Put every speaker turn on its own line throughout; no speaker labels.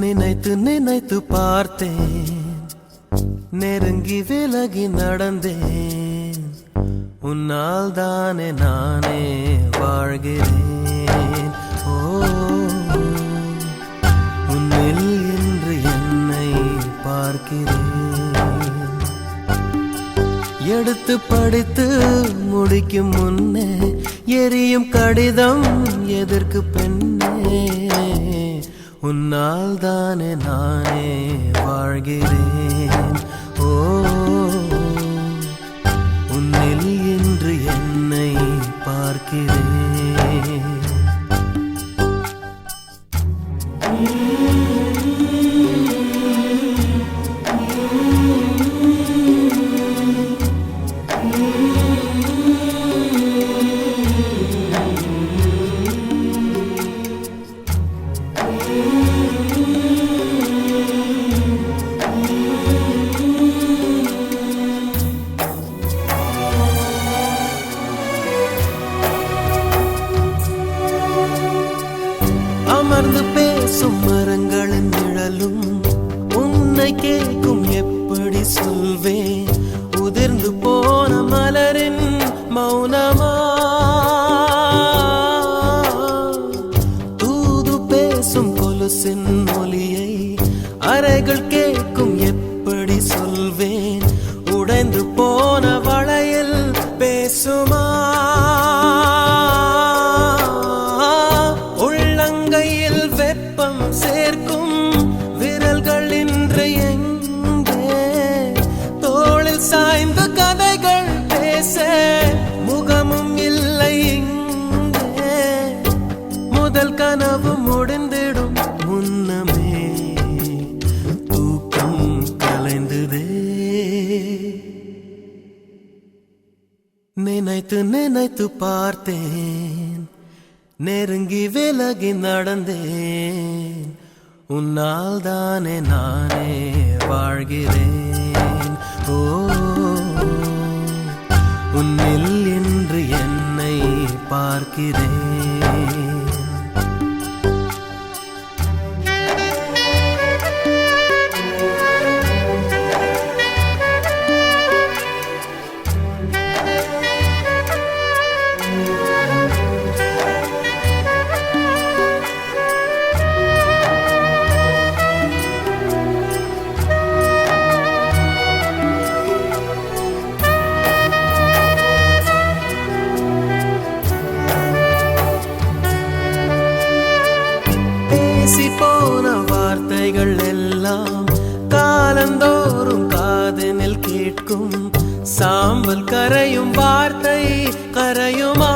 நினைத்து நினைத்து பார்த்தேன், நெருங்கி விலகி நடந்தேன். உன்னால் தானே நானே வாழ்கிறேன். ஓ, உன்னில் இன்று என்னை பார்க்கிறேன். எடுத்து படித்து முடிக்கும் முன்னே எரியும் கடிதம் எதற்கு பெண்ணே? உன்னால் தானே நானே வாழ்கிறேன். ஓ, உன்னில் இன்று என்னை பார்க்கிறேன். அமர்ந்து பேசும் மரங்களின் நிழலும் உன்னை கேட்கும், எப்படி சொல்வேன்? உதிர்ந்து போன மலரின் மௌனமா? தூது பேசும் கொலுசின் ஒலியை அறைகள் கேட்கும், எப்படி சொல்வேன்? உடைந்து போன வளையல் பேசுமா? வெப்பம் சேர்க்கும் விரல்கள் இன்று எங்கே? தோளில் சாய்ந்து கதைகள் பேச முகமும் இல்லை இங்கே. முதல் கனவு முடிந்திடும் முன்னமே தூக்கம் கலைந்ததே. நினைத்து நினைத்து பார்த்தேன், நெருங்கி விலகி நடந்தேன். உன்னால் தானே நானே வாழ்கிறேன். ஓ, உன்னில் இன்று என்னை பார்க்கிறேன். போன வார்த்தைகள் எல்லாம் காலந்தோறும் காதனில் கேட்கும். சாம்பல் கரையும் வார்த்தை கரையுமா?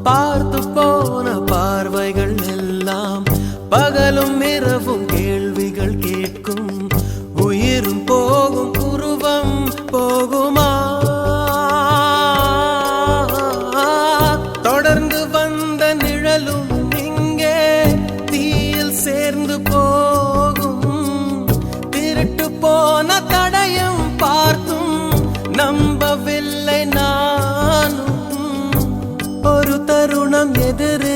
பார்த்து போன பார்வைகள் எல்லாம் பகலும் இரவும் கேள்விகள் கேட்கும். உயிரும் போகும், உருவம் போகுமா? தொடர்ந்து வந்த நிழலும் இங்கே தீயில் சேர்ந்து போகும். திருட்டு போன தடயம் பார்த்தும் நம்பவில்லை நானும். ஒரு தருணம் எதிரே